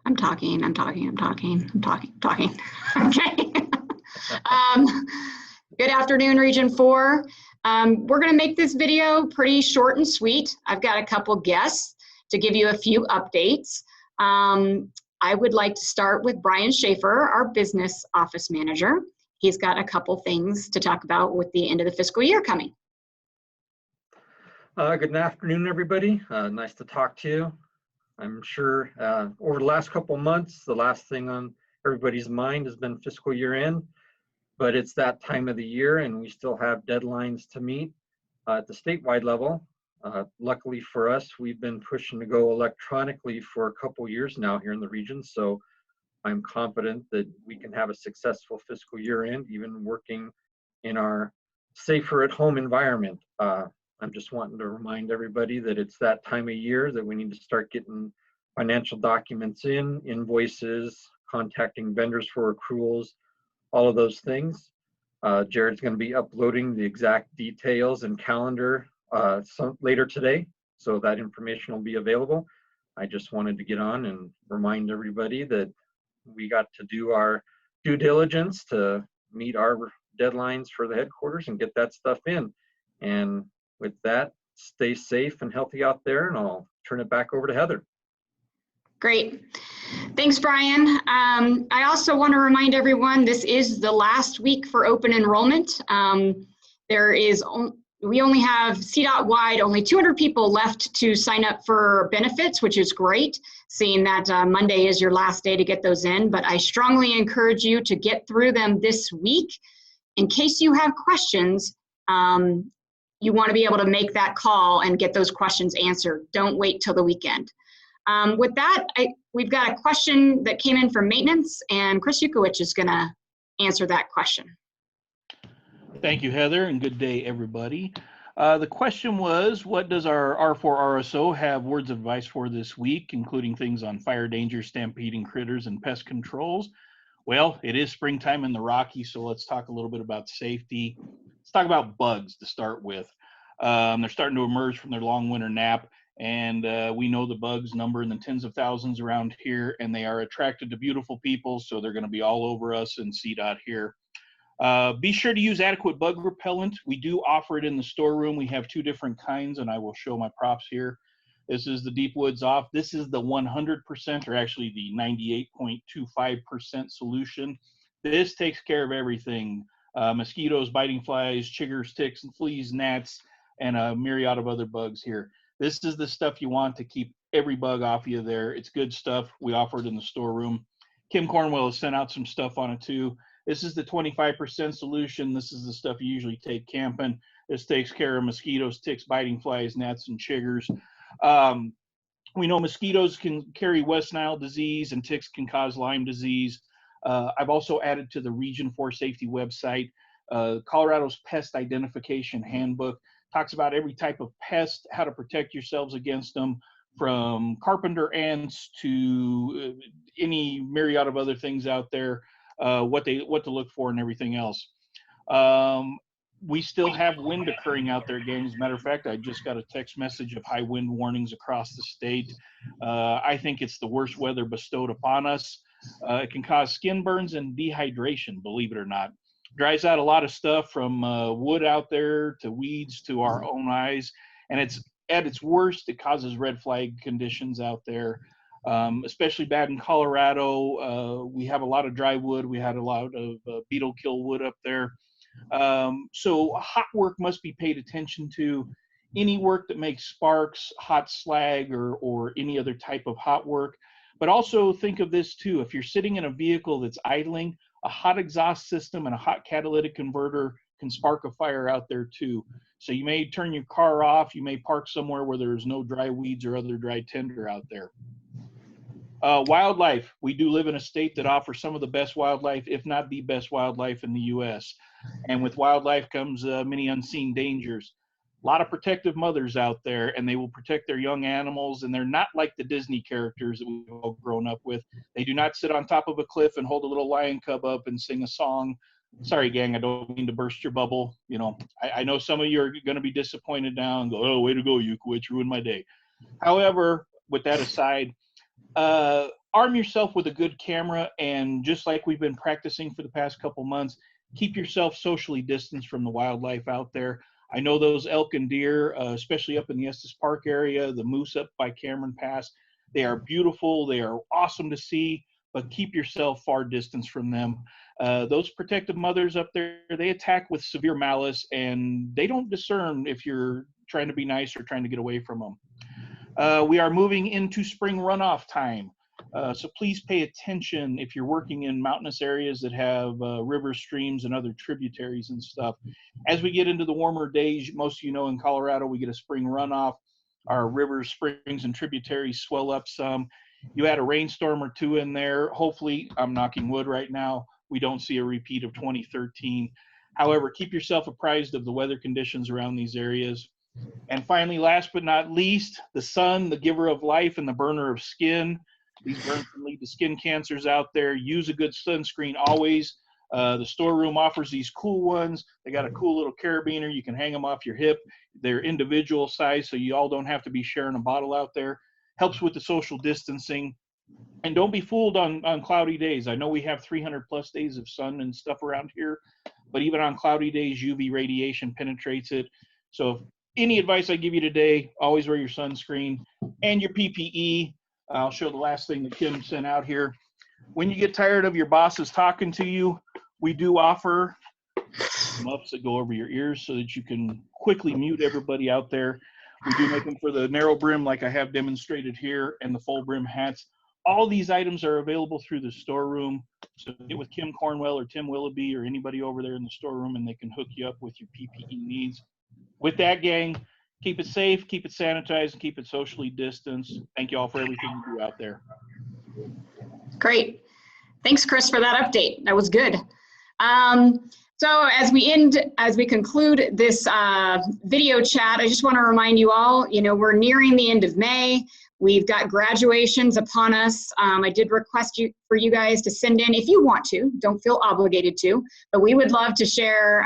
I'm talking. Okay. Good afternoon, Region 4. We're going to make this video pretty short and sweet. I've got a couple guests to give you a few updates. I would like to start with Bryan Schafer, our business office manager. He's got a couple things to talk about with the end of the fiscal year coming. Good afternoon, everybody. Nice to talk to you. I'm sure over the last couple months, the last thing on everybody's mind has been fiscal year end, but it's that time of the year and we still have deadlines to meet at the statewide level. Luckily for us, we've been pushing to go electronically for a couple years now here in the region, so I'm confident that we can have a successful fiscal year end, even working in our safer at home environment. I'm just wanting to remind everybody that it's that time of year that we need to start getting financial documents in, invoices, contacting vendors for accruals, all of those things. Jared's going to be uploading the exact details and calendar later today, so that information will be available. I just wanted to get on and remind everybody that we got to do our due diligence to meet our deadlines for the headquarters and get that stuff in. And with that, stay safe and healthy out there, and I'll turn it back over to Heather. Great. Thanks, Bryan. I also want to remind everyone this is the last week for open enrollment. We only have CDOT-wide, only 200 people left to sign up for benefits, which is great, seeing that Monday is your last day to get those in. But I strongly encourage you to get through them this week. In case you have questions, you want to be able to make that call and get those questions answered. Don't wait till the weekend. With that, we've got a question that came in from maintenance, and Chris Ukowitch is going to answer that question. Thank you, Heather, and good day, everybody. The question was, what does our R4 RSO have words of advice for this week, including things on fire danger, stampeding critters, and pest controls? Well, it is springtime in the Rockies, so let's talk a little bit about safety. Let's talk about bugs to start with. They're starting to emerge from their long winter nap, and we know the bugs number in the tens of thousands around here, and they are attracted to beautiful people, so they're going to be all over us in CDOT here. Be sure to use adequate bug repellent. We do offer it in the storeroom. We have two different kinds, and I will show my props here. This is the Deep Woods Off. This is the 100%, or actually the 98.25% solution. This takes care of everything. Mosquitoes, biting flies, chiggers, ticks, and fleas, gnats, and a myriad of other bugs here. This is the stuff you want to keep every bug off you there. It's good stuff. We offer it in the storeroom. Kim Cornwell has sent out some stuff on it too. This is the 25% solution. This is the stuff you usually take camping. This takes care of mosquitoes, ticks, biting flies, gnats, and chiggers. We know mosquitoes can carry West Nile disease and ticks can cause Lyme disease. I've also added to the Region 4 Safety website, Colorado's Pest Identification Handbook. Talks about every type of pest, how to protect yourselves against them, from carpenter ants to any myriad of other things out there, what to look for and everything else. We still have wind occurring out there, gang. As a matter of fact, I just got a text message of high wind warnings across the state. I think it's the worst weather bestowed upon us. It can cause skin burns and dehydration, believe it or not. Dries out a lot of stuff from wood out there to weeds to our own eyes. And it's at its worst, it causes red flag conditions out there, especially bad in Colorado. We have a lot of dry wood. We had a lot of beetle kill wood up there. So hot work must be paid attention to. Any work that makes sparks, hot slag, or any other type of hot work. But also think of this too. If you're sitting in a vehicle that's idling, a hot exhaust system and a hot catalytic converter can spark a fire out there too. So you may turn your car off. You may park somewhere where there's no dry weeds or other dry tinder out there. Wildlife. We do live in a state that offers some of the best wildlife, if not the best wildlife in the U.S. And with wildlife comes many unseen dangers. A lot of protective mothers out there, and they will protect their young animals, and they're not like the Disney characters that we've all grown up with. They do not sit on top of a cliff and hold a little lion cub up and sing a song. Sorry, gang, I don't mean to burst your bubble. You know, I know some of you are going to be disappointed now and go, oh, way to go, Ukowitch, ruined my day. However, with that aside, arm yourself with a good camera, and just like we've been practicing for the past couple months, keep yourself socially distanced from the wildlife out there. I know those elk and deer, especially up in the Estes Park area, the moose up by Cameron Pass, they are beautiful, they are awesome to see, but keep yourself far distance from them. Those protective mothers up there, they attack with severe malice, and they don't discern if you're trying to be nice or trying to get away from them. We are moving into spring runoff time. So please pay attention if you're working in mountainous areas that have rivers, streams, and other tributaries and stuff. As we get into the warmer days, most of you know in Colorado, we get a spring runoff. Our rivers, springs, and tributaries swell up some. You add a rainstorm or two in there. Hopefully, I'm knocking wood right now, we don't see a repeat of 2013. However, keep yourself apprised of the weather conditions around these areas. And finally, last but not least, the sun, the giver of life and the burner of skin. These burns can lead to skin cancers out there. Use a good sunscreen always. The storeroom offers these cool ones. They got a cool little carabiner. You can hang them off your hip. They're individual size, so you all don't have to be sharing a bottle out there. Helps with the social distancing. And don't be fooled on cloudy days. I know we have 300 plus days of sun and stuff around here, but even on cloudy days, UV radiation penetrates it. So if any advice I give you today, always wear your sunscreen and your PPE. I'll show the last thing that Kim sent out here. When you get tired of your bosses talking to you, we do offer muffs that go over your ears so that you can quickly mute everybody out there. We do make them for the narrow brim like I have demonstrated here, and the full brim hats. All these items are available through the storeroom. So get with Kim Cornwell or Tim Willoughby or anybody over there in the storeroom, and they can hook you up with your PPE needs. With that, gang, keep it safe, keep it sanitized, and keep it socially distanced. Thank you all for everything you do out there. Great. Thanks, Chris, for that update. That was good. So as we conclude this video chat, I just want to remind you all, we're nearing the end of May. We've got graduations upon us. I did request for you guys to send in, if you want to, don't feel obligated to, but we would love to share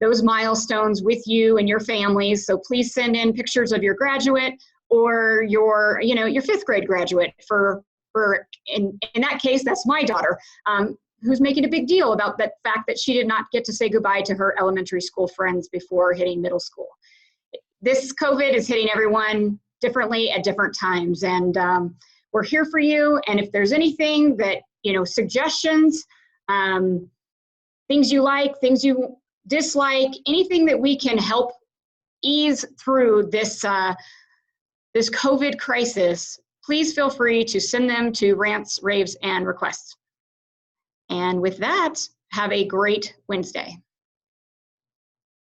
those milestones with you and your families. So please send in pictures of your graduate or your fifth grade graduate. In that case, that's my daughter, who's making a big deal about that fact that she did not get to say goodbye to her elementary school friends before hitting middle school. This COVID is hitting everyone differently at different times, and we're here for you. And if there's anything that, suggestions, things you like, things you dislike, anything that we can help ease through this this COVID crisis, please feel free to send them to rants, raves, and requests. And with that, have a great Wednesday.